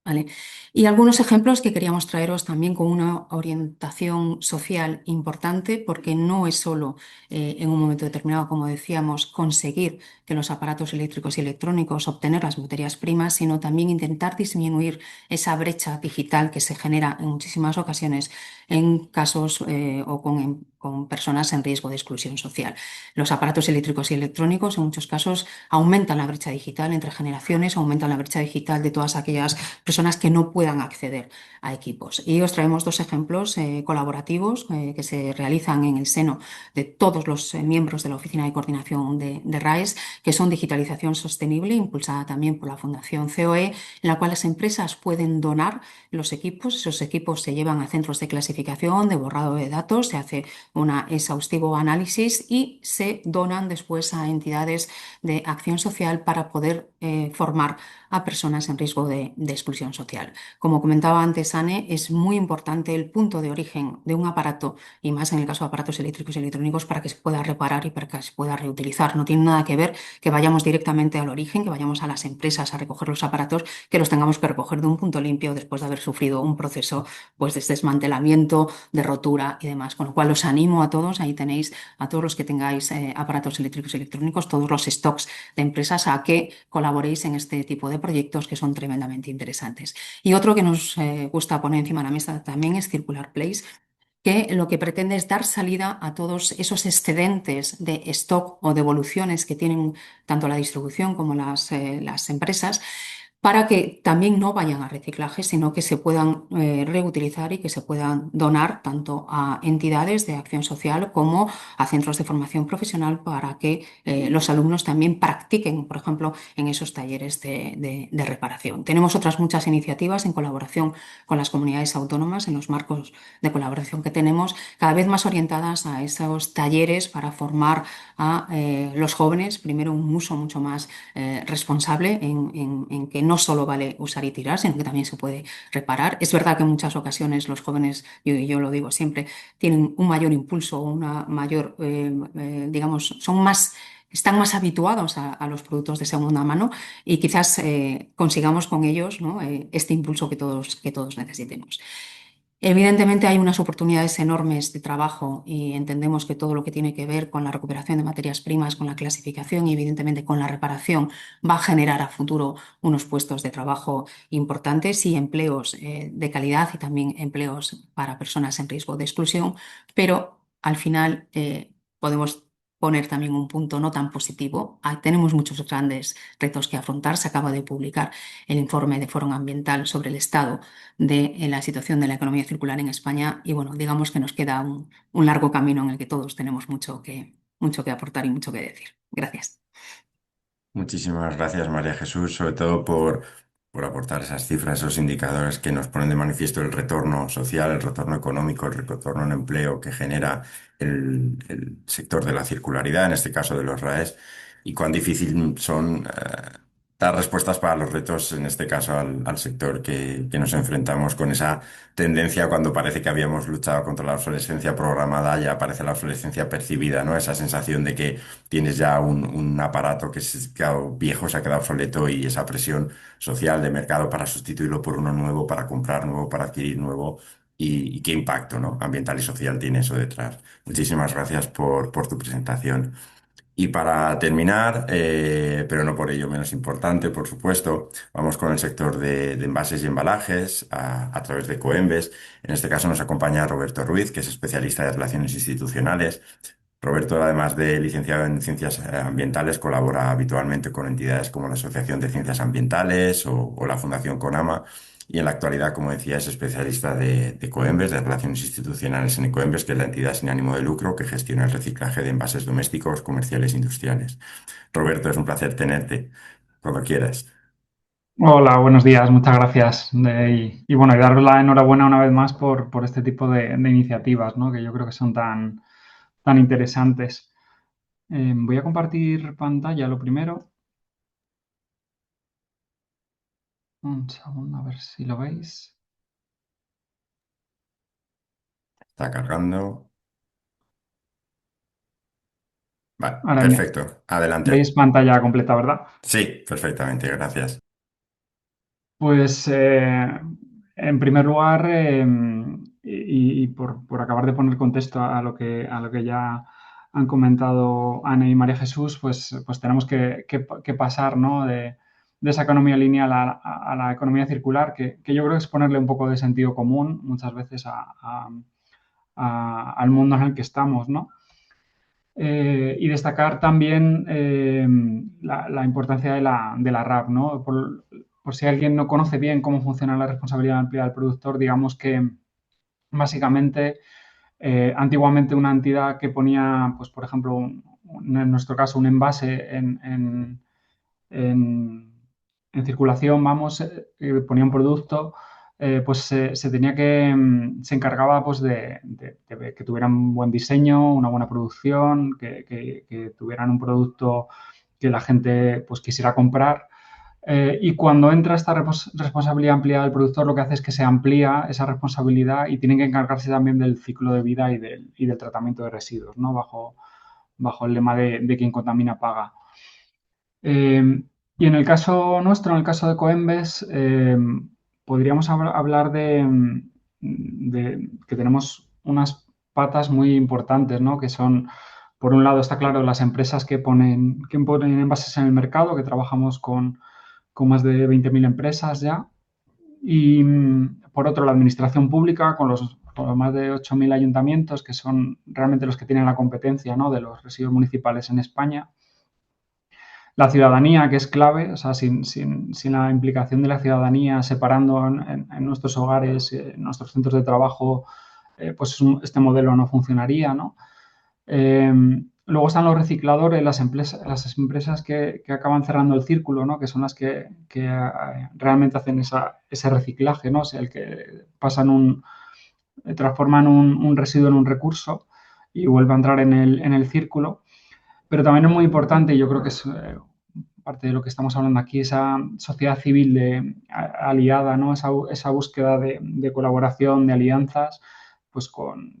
¿Vale? Y algunos ejemplos que queríamos traeros también con una orientación social importante, porque no es solo en un momento determinado, como decíamos, conseguir que los aparatos eléctricos y electrónicos obtener las materias primas, sino también intentar disminuir esa brecha digital que se genera en muchísimas ocasiones en casos o con personas en riesgo de exclusión social. Los aparatos eléctricos y electrónicos en muchos casos aumentan la brecha digital entre generaciones, aumentan la brecha digital de todas aquellas personas que no puedan acceder a equipos. Y os traemos dos ejemplos colaborativos que se realizan en el seno de todos los miembros de la Oficina de Coordinación de RAES, que son digitalización sostenible, impulsada también por la Fundación COE, en la cual las empresas pueden donar los equipos. Esos equipos se llevan a centros de clasificación, de borrado de datos, se hace un exhaustivo análisis y se donan después a entidades de acción social para poder formar a personas en riesgo de exclusión social. Como comentaba antes Anne, es muy importante el punto de origen de un aparato, y más en el caso de aparatos eléctricos y electrónicos, para que se pueda reparar y para que se pueda reutilizar. No tiene nada que ver que vayamos directamente al origen, que vayamos a las empresas a recoger los aparatos, que los tengamos que recoger de un punto limpio después de haber sufrido un proceso pues, de desmantelamiento, de rotura y demás. Con lo cual os animo a todos, ahí tenéis a todos los que tengáis aparatos eléctricos y electrónicos, todos los stocks de empresas, a que colaboréis en este tipo de proyectos que son tremendamente interesantes. Y otro que nos gusta poner encima de la mesa también es Circular Place, que lo que pretende es dar salida a todos esos excedentes de stock o devoluciones que tienen tanto la distribución como las empresas, para que también no vayan a reciclaje, sino que se puedan reutilizar y que se puedan donar tanto a entidades de acción social como a centros de formación profesional, para que los alumnos también practiquen, por ejemplo, en esos talleres de reparación. Tenemos otras muchas iniciativas en colaboración con las comunidades autónomas, en los marcos de colaboración que tenemos, cada vez más orientadas a esos talleres para formar a los jóvenes, primero, un uso mucho más responsable en que no solo vale usar y tirar, sino que también se puede reparar. Es verdad que en muchas ocasiones los jóvenes, yo lo digo siempre, tienen un mayor impulso, una mayor, digamos, están más habituados a los productos de segunda mano, y quizás consigamos con ellos, ¿no? Este impulso que todos necesitemos. Evidentemente hay unas oportunidades enormes de trabajo, y entendemos que todo lo que tiene que ver con la recuperación de materias primas, con la clasificación y evidentemente con la reparación, va a generar a futuro unos puestos de trabajo importantes y empleos de calidad, y también empleos para personas en riesgo de exclusión, pero al final podemos poner también un punto no tan positivo. Tenemos muchos grandes retos que afrontar. Se acaba de publicar el informe de Foro Ambiental sobre el estado de la situación de la economía circular en España, y bueno, digamos que nos queda un largo camino en el que todos tenemos mucho que aportar y mucho que decir. Gracias. Muchísimas gracias, María Jesús, sobre todo por aportar esas cifras, esos indicadores que nos ponen de manifiesto el retorno social, el retorno económico, el retorno en empleo que genera el sector de la circularidad, en este caso de los RAES, y cuán difícil son dar respuestas para los retos, en este caso al sector que nos enfrentamos con esa tendencia cuando parece que habíamos luchado contra la obsolescencia programada, ya aparece la obsolescencia percibida, ¿no? Esa sensación de que tienes ya un aparato que se ha quedado viejo, se ha quedado obsoleto, y esa presión social de mercado para sustituirlo por uno nuevo, para comprar nuevo, para adquirir nuevo. Y qué impacto, ¿no? Ambiental y social tiene eso detrás. Muchísimas gracias por tu presentación. Y para terminar, pero no por ello menos importante, por supuesto, vamos con el sector de envases y embalajes a través de Coembes. En este caso nos acompaña Roberto Ruiz, que es especialista de Relaciones Institucionales. Roberto, además de licenciado en Ciencias Ambientales, colabora habitualmente con entidades como la Asociación de Ciencias Ambientales o la Fundación CONAMA, y en la actualidad, como decía, es especialista de Coembes, de Relaciones Institucionales en Ecoembes, que es la entidad sin ánimo de lucro que gestiona el reciclaje de envases domésticos, comerciales e industriales. Roberto, es un placer tenerte cuando quieras. Hola, buenos días, muchas gracias. Y bueno, y daros la enhorabuena una vez más por este tipo de iniciativas, ¿no? Que yo creo que son tan interesantes. Voy a compartir pantalla lo primero. Un segundo, a ver si lo veis. Está cargando. Vale, Ahora perfecto. veis Adelante. pantalla completa, ¿verdad? Sí, perfectamente, gracias. Pues en primer lugar, y por acabar de poner contexto a lo que ya han comentado Ana y María Jesús, pues tenemos que pasar, ¿no? de esa economía lineal a la economía circular, que yo creo que es ponerle un poco de sentido común muchas veces al mundo en el que estamos, ¿no? Y destacar también la importancia de la RAP, ¿no? Por si alguien no conoce bien cómo funciona la responsabilidad ampliada del productor, digamos que básicamente antiguamente una entidad que ponía, pues por ejemplo, en nuestro caso, un envase en, en circulación, vamos, ponía un producto, pues se tenía se encargaba pues de que tuvieran un buen diseño, una buena producción, que tuvieran un producto que la gente pues quisiera comprar. Y cuando entra esta responsabilidad ampliada del productor, lo que hace es que se amplía esa responsabilidad y tienen que encargarse también del ciclo de vida y del tratamiento de residuos, ¿no? Bajo el lema de quien contamina paga. Y en el caso nuestro, en el caso de Coembes, podríamos hablar de que tenemos unas patas muy importantes, ¿no? Que son, por un lado, está claro, las empresas que ponen envases en el mercado, que trabajamos con más de 20.000 empresas ya. Y por otro, la administración pública, con los más de 8.000 ayuntamientos, que son realmente los que tienen la competencia, ¿no? de los residuos municipales en España. La ciudadanía, que es clave, o sea, sin la implicación de la ciudadanía, separando en nuestros hogares, en nuestros centros de trabajo, pues este modelo no funcionaría, ¿no? Eh, Luego están los recicladores, las empresas que acaban cerrando el círculo, ¿no? Que son las que realmente hacen ese reciclaje, ¿no? O sea, el que transforman un residuo en un recurso y vuelve a entrar en el círculo. Pero también es muy importante, y yo creo que es parte de lo que estamos hablando aquí, esa sociedad civil aliada, ¿no? Esa búsqueda de colaboración, de alianzas, pues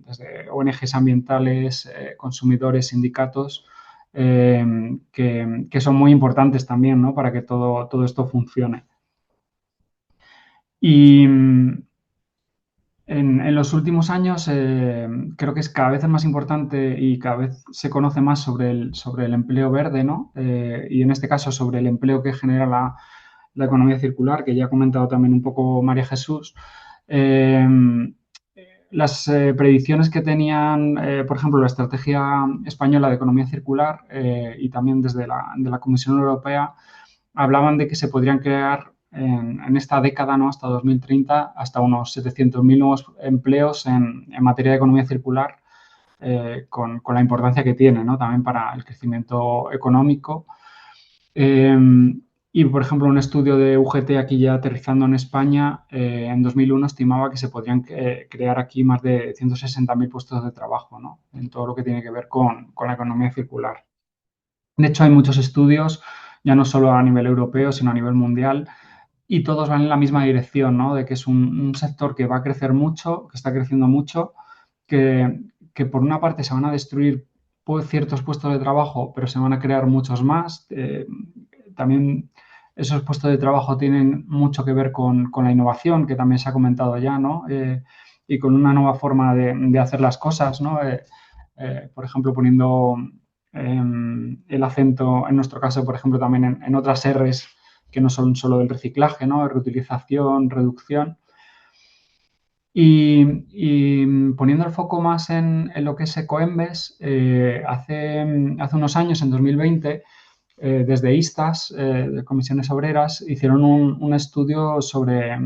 desde ONGs ambientales, consumidores, sindicatos, que son muy importantes también, ¿no? Para que todo esto funcione. Y en los últimos años creo que es cada vez es más importante y cada vez se conoce más sobre el empleo verde, ¿no? Y en este caso sobre el empleo que genera la economía circular, que ya ha comentado también un poco María Jesús. Eh, las predicciones que tenían, por ejemplo, la Estrategia Española de Economía Circular y también desde de la Comisión Europea, hablaban de que se podrían crear en esta década, ¿no? Hasta 2030, hasta unos 700.000 nuevos empleos en materia de economía circular, con la importancia que tiene, ¿no? También para el crecimiento económico. Eh, y, por ejemplo, un estudio de UGT aquí ya aterrizando en España, en 2001 estimaba que se podrían crear aquí más de 160.000 puestos de trabajo, ¿no? En todo lo que tiene que ver con la economía circular. De hecho, hay muchos estudios, ya no solo a nivel europeo, sino a nivel mundial, y todos van en la misma dirección, ¿no? De que es un sector que va a crecer mucho, que está creciendo mucho, que por una parte se van a destruir ciertos puestos de trabajo, pero se van a crear muchos más. También esos puestos de trabajo tienen mucho que ver con la innovación, que también se ha comentado ya, ¿no? Y con una nueva forma de hacer las cosas, ¿no? Por ejemplo, poniendo el acento, en nuestro caso, por ejemplo, también en otras Rs que no son solo del reciclaje, ¿no? Reutilización, reducción. Y poniendo el foco más en lo que es Ecoembes, hace unos años, en 2020, desde ISTAS, de Comisiones Obreras, hicieron un estudio sobre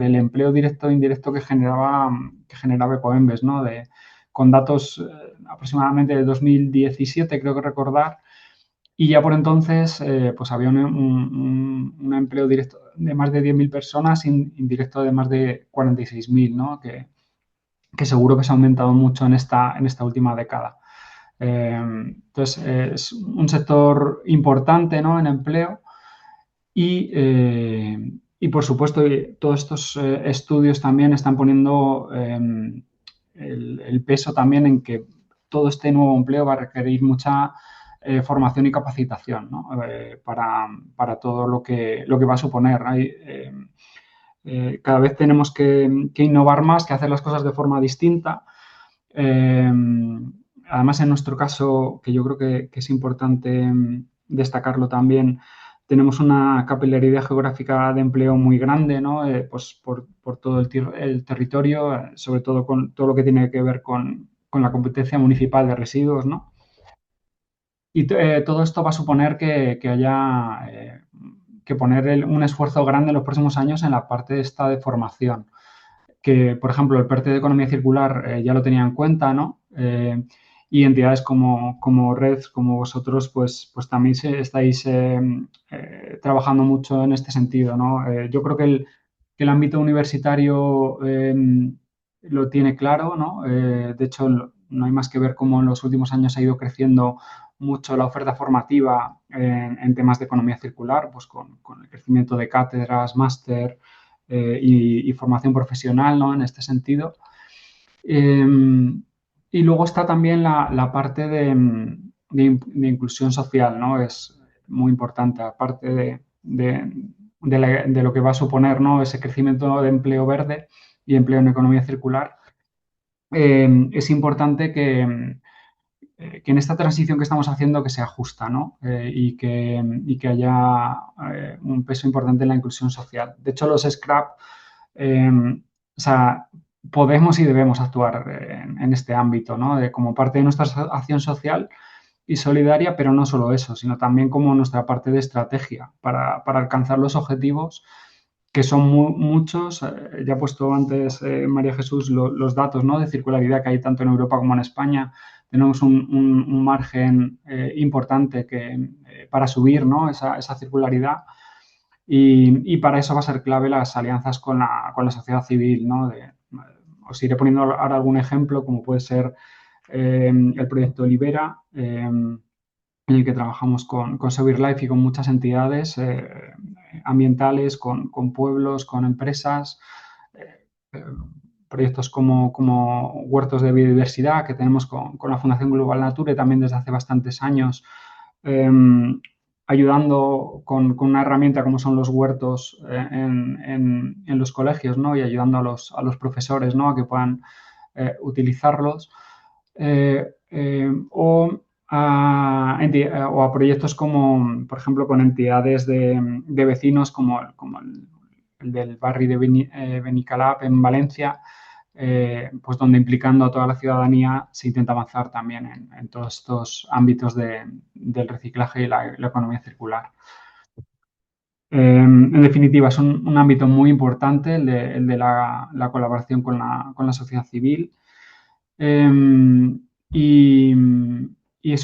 el empleo directo e indirecto que generaba Ecoembes, ¿no? Con datos aproximadamente de 2017, creo que recordar, y ya por entonces, pues había un empleo directo de más de 10.000 personas, indirecto de más de 46.000, ¿no? Que seguro que se ha aumentado mucho en esta última década. Entonces, es un sector importante, ¿no? En empleo y Y por supuesto, todos estos estudios también están poniendo el peso también en que todo este nuevo empleo va a requerir mucha formación y capacitación, ¿no? Para todo lo que va a suponer. Cada vez tenemos que innovar más, que hacer las cosas de forma distinta. Además, en nuestro caso, que yo creo que es importante destacarlo también, tenemos una capilaridad geográfica de empleo muy grande, ¿no? Pues por todo el territorio, sobre todo con todo lo que tiene que ver con la competencia municipal de residuos, ¿no? Y todo esto va a suponer que haya que poner un esfuerzo grande en los próximos años en la parte esta de formación. Que, por ejemplo, el PERTE de Economía Circular ya lo tenía en cuenta, ¿no? Y entidades como Red, como vosotros, pues también estáis trabajando mucho en este sentido, ¿no? Yo creo que el ámbito universitario lo tiene claro, ¿no? De hecho, no hay más que ver cómo en los últimos años ha ido creciendo mucho la oferta formativa en temas de economía circular, pues con el crecimiento de cátedras, máster y formación profesional, ¿no? En este sentido. Eh, y luego está también la parte de inclusión social, ¿no? Es muy importante, aparte de lo que va a suponer, ¿no? Ese crecimiento de empleo verde y empleo en economía circular. Es importante que en esta transición que estamos haciendo que sea justa, ¿no? Y que haya un peso importante en la inclusión social. De hecho, los scrap, o sea, podemos y debemos actuar en este ámbito, ¿no? Como parte de nuestra acción social y solidaria, pero no solo eso, sino también como nuestra parte de estrategia para alcanzar los objetivos que son muchos. Ya ha puesto antes María Jesús los datos, ¿no? De circularidad que hay tanto en Europa como en España. Tenemos un margen importante para subir, ¿no? esa circularidad. Y para eso va a ser clave las alianzas con la sociedad civil, ¿no? Os iré poniendo ahora algún ejemplo, como puede ser el proyecto Libera, en el que trabajamos con Severe Life y con muchas entidades ambientales, con pueblos, con empresas, eh, proyectos como huertos de biodiversidad que tenemos con la Fundación Global Nature también desde hace bastantes años, eh, ayudando con una herramienta como son los huertos en los colegios, ¿no? Y ayudando a los profesores, ¿no? A que puedan utilizarlos. O a proyectos como, por ejemplo, con entidades de vecinos como el del barrio de Benicalap en Valencia, pues donde implicando a toda la ciudadanía se intenta avanzar también en todos estos ámbitos del reciclaje y la economía circular. En definitiva, es un ámbito muy importante el de la colaboración con la sociedad civil. Y, y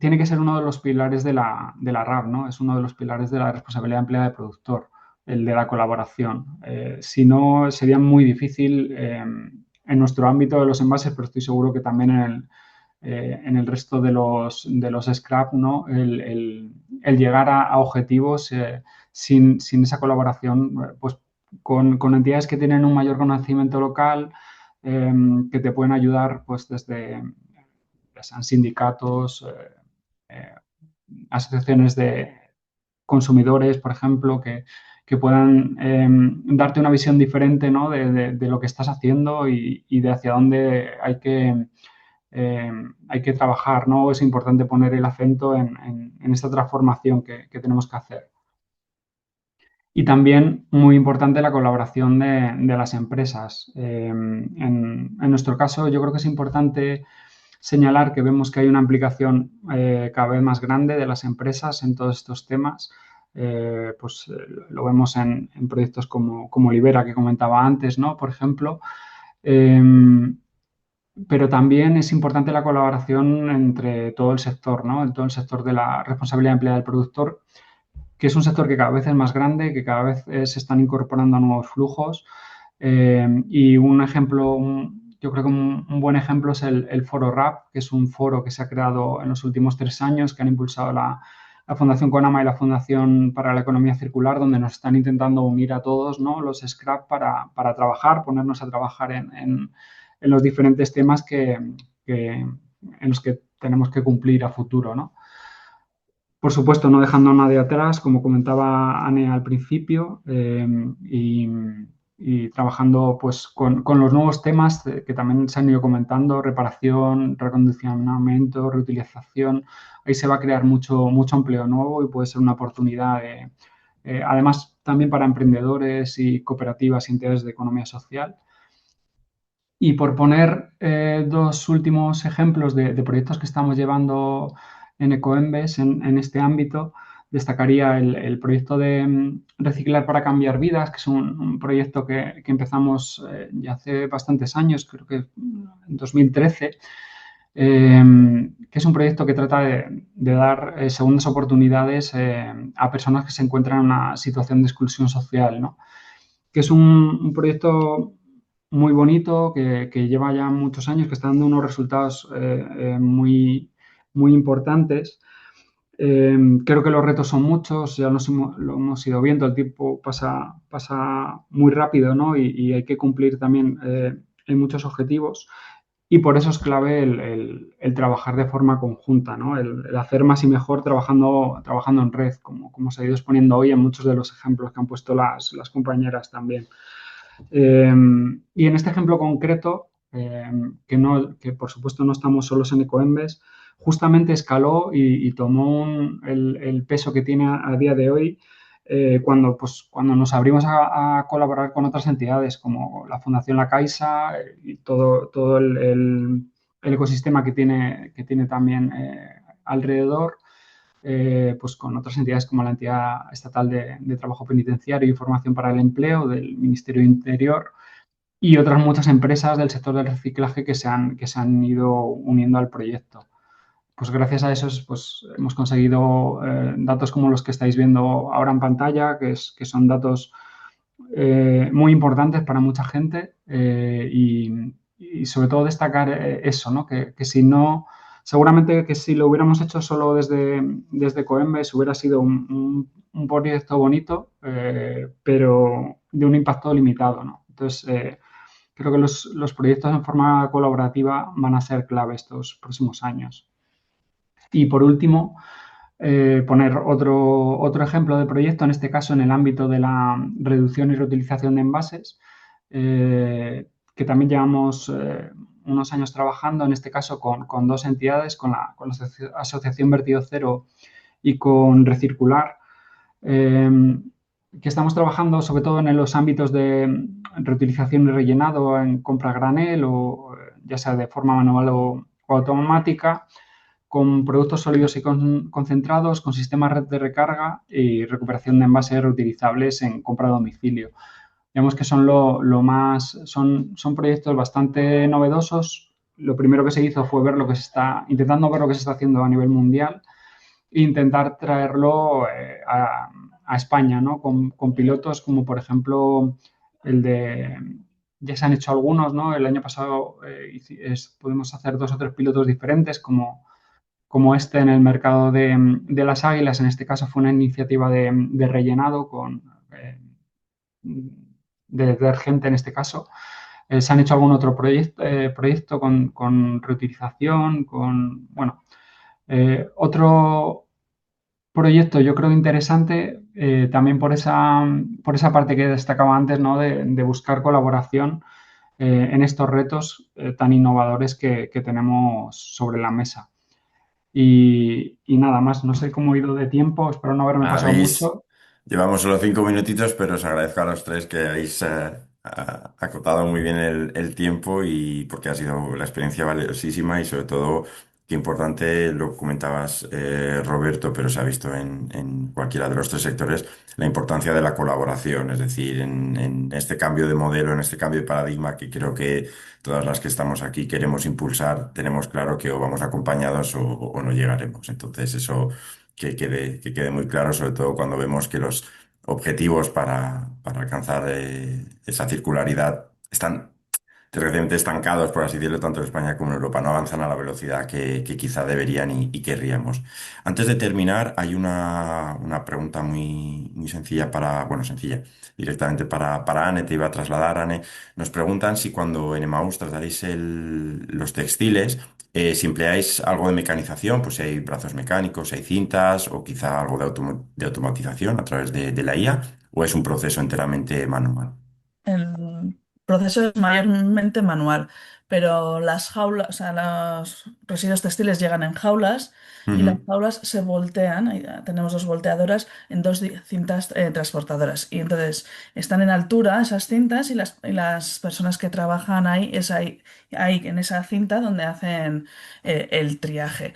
tiene que ser uno de los pilares de la RAP, ¿no? Es uno de los pilares de la responsabilidad empleada de productor, el de la colaboración. Si no, sería muy difícil en nuestro ámbito de los envases, pero estoy seguro que también en el resto de los scrap, ¿no? El llegar a objetivos sin esa colaboración, pues con entidades que tienen un mayor conocimiento local, que te pueden ayudar pues desde ya sean sindicatos, eh, asociaciones de consumidores, por ejemplo, que puedan darte una visión diferente, ¿no? de lo que estás haciendo y de hacia dónde hay que trabajar, ¿no? Es importante poner el acento en esta transformación que tenemos que hacer. Y también muy importante la colaboración de las empresas. En nuestro caso, yo creo que es importante señalar que vemos que hay una implicación cada vez más grande de las empresas en todos estos temas. Lo vemos en proyectos como Libera, que comentaba antes, ¿no? Por ejemplo. Pero también es importante la colaboración entre todo el sector, ¿no? En todo el sector de la responsabilidad empleada del productor, que es un sector que cada vez es más grande, que cada vez se están incorporando a nuevos flujos. Y un ejemplo, yo creo que un buen ejemplo es el foro RAP, que es un foro que se ha creado en los últimos 3 años, que han impulsado la Fundación Conama y la Fundación para la Economía Circular, donde nos están intentando unir a todos, ¿no? Los scrap para trabajar, ponernos a trabajar en los diferentes temas en los que tenemos que cumplir a futuro, ¿no? Por supuesto, no dejando a nadie atrás, como comentaba Anne al principio, y trabajando pues, con los nuevos temas que también se han ido comentando, reparación, recondicionamiento, reutilización. Ahí se va a crear mucho empleo nuevo y puede ser una oportunidad, además también para emprendedores y cooperativas y entidades de economía social. Y por poner dos últimos ejemplos de proyectos que estamos llevando en Ecoembes en este ámbito, destacaría el proyecto de Reciclar para Cambiar Vidas, que es un proyecto que empezamos ya hace bastantes años, creo que en 2013, que es un proyecto que trata de dar segundas oportunidades a personas que se encuentran en una situación de exclusión social, ¿no? Que es un proyecto muy bonito, que lleva ya muchos años, que está dando unos resultados muy importantes. Creo que los retos son muchos, ya lo hemos ido viendo, el tiempo pasa muy rápido, ¿no? Y hay que cumplir también en muchos objetivos. Y por eso es clave el trabajar de forma conjunta, ¿no? El hacer más y mejor trabajando en red, como se ha ido exponiendo hoy en muchos de los ejemplos que han puesto las compañeras también. Y en este ejemplo concreto, que por supuesto no estamos solos en Ecoembes, justamente escaló y tomó el peso que tiene a día de hoy cuando nos abrimos a colaborar con otras entidades como la Fundación La Caixa y todo el ecosistema que tiene también alrededor, pues con otras entidades como la entidad estatal de trabajo penitenciario y formación para el empleo del Ministerio de Interior y otras muchas empresas del sector del reciclaje que se han ido uniendo al proyecto. Pues gracias a eso pues, hemos conseguido datos como los que estáis viendo ahora en pantalla, que son datos muy importantes para mucha gente y sobre todo destacar eso, ¿no? Que si no, seguramente que si lo hubiéramos hecho solo desde Coembes hubiera sido un proyecto bonito, pero de un impacto limitado, ¿no? Entonces, creo que los proyectos en forma colaborativa van a ser clave estos próximos años. Y por último, poner otro ejemplo de proyecto, en este caso en el ámbito de la reducción y reutilización de envases, que también llevamos unos años trabajando, en este caso con dos entidades, con la Asociación Vertido Cero y con Recircular, que estamos trabajando sobre todo en los ámbitos de reutilización y rellenado en compra a granel o ya sea de forma manual o automática, con productos sólidos y concentrados, con sistemas red de recarga y recuperación de envases reutilizables en compra a domicilio. Digamos que son proyectos bastante novedosos. Lo primero que se hizo fue intentando ver lo que se está haciendo a nivel mundial e intentar traerlo a España, ¿no? Con pilotos como, por ejemplo, ya se han hecho algunos, ¿no? El año pasado pudimos hacer 2 o 3 pilotos diferentes, como este en el mercado de las Águilas. En este caso fue una iniciativa de rellenado de detergente en este caso. Se han hecho algún otro proyecto con reutilización, otro proyecto yo creo interesante también por esa parte que destacaba antes, ¿no? de buscar colaboración en estos retos tan innovadores que tenemos sobre la mesa. Y nada más, no sé cómo he ido de tiempo, espero no haberme pasado Habéis, mucho. llevamos solo 5 minutitos, pero os agradezco a los tres que habéis acotado muy bien el tiempo y porque ha sido la experiencia valiosísima y sobre todo qué importante lo comentabas, Roberto, pero se ha visto en cualquiera de los tres sectores la importancia de la colaboración, es decir, en este cambio de modelo, en este cambio de paradigma que creo que todas las que estamos aquí queremos impulsar, tenemos claro que o vamos acompañados o no llegaremos. Entonces, eso que quede muy claro, sobre todo cuando vemos que los objetivos para alcanzar esa circularidad están desgraciadamente estancados, por así decirlo, tanto en España como en Europa. No avanzan a la velocidad que quizá deberían y querríamos. Antes de terminar, hay una pregunta muy sencilla bueno, sencilla, directamente para Ane, te iba a trasladar, Ane. Nos preguntan si cuando en Emaús trasladáis los textiles, si empleáis algo de mecanización, pues si hay brazos mecánicos, si hay cintas o quizá algo de automatización a través de la IA, o es un proceso enteramente manual. El proceso es mayormente manual, pero las jaulas, o sea, los residuos textiles llegan en jaulas y las Ujú. jaulas se voltean. Tenemos dos volteadoras en dos cintas transportadoras. Y entonces están en altura esas cintas y las personas que trabajan ahí es ahí en esa cinta donde hacen el triaje.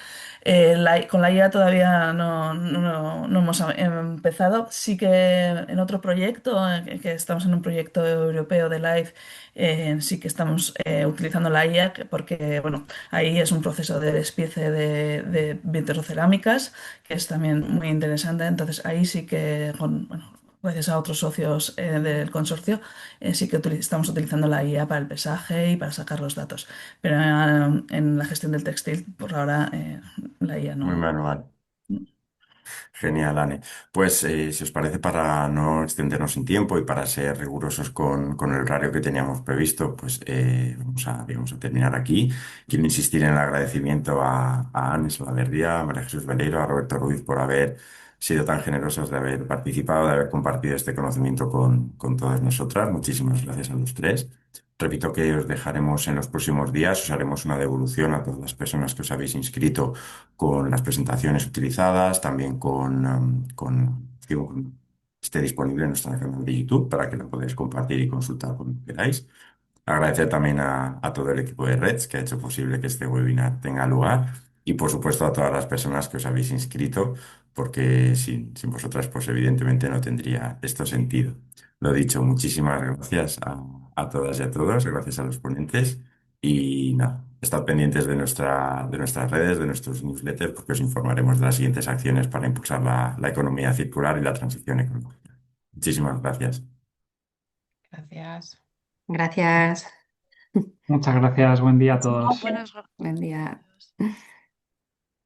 Con la IA todavía no hemos empezado. Sí que en otro proyecto, que estamos en un proyecto europeo de LIFE, sí que estamos utilizando la IA porque, bueno, ahí es un proceso de despiece de vitrocerámicas que es también muy interesante. Entonces ahí sí que, bueno, gracias a otros socios del consorcio, sí que estamos utilizando la IA para el pesaje y para sacar los datos. Pero en la gestión del textil, por ahora, la IA Muy no. manual. Genial, Ane. Pues si os parece, para no extendernos sin tiempo y para ser rigurosos con el horario que teníamos previsto, pues vamos a terminar aquí. Quiero insistir en el agradecimiento a Ane Salaverría, a María Jesús Veleiro, a Roberto Ruiz por haber sido tan generosos de haber participado, de haber compartido este conocimiento con todas nosotras. Muchísimas gracias a los tres. Repito que os dejaremos en los próximos días, os haremos una devolución a todas las personas que os habéis inscrito con las presentaciones utilizadas, también digo, esté disponible en nuestro canal de YouTube para que lo podáis compartir y consultar cuando queráis. Agradecer también a todo el equipo de Reds que ha hecho posible que este webinar tenga lugar y por supuesto a todas las personas que os habéis inscrito porque sin vosotras pues evidentemente no tendría esto sentido. Lo dicho, muchísimas gracias a todas y a todos, gracias a los ponentes y nada, estad pendientes de nuestras redes, de nuestros newsletters porque os informaremos de las siguientes acciones para impulsar la economía circular y la transición ecológica. Muchísimas gracias. Gracias. Gracias. Muchas gracias, buen día a Sí, todos. buenas. Buen día. Gracias.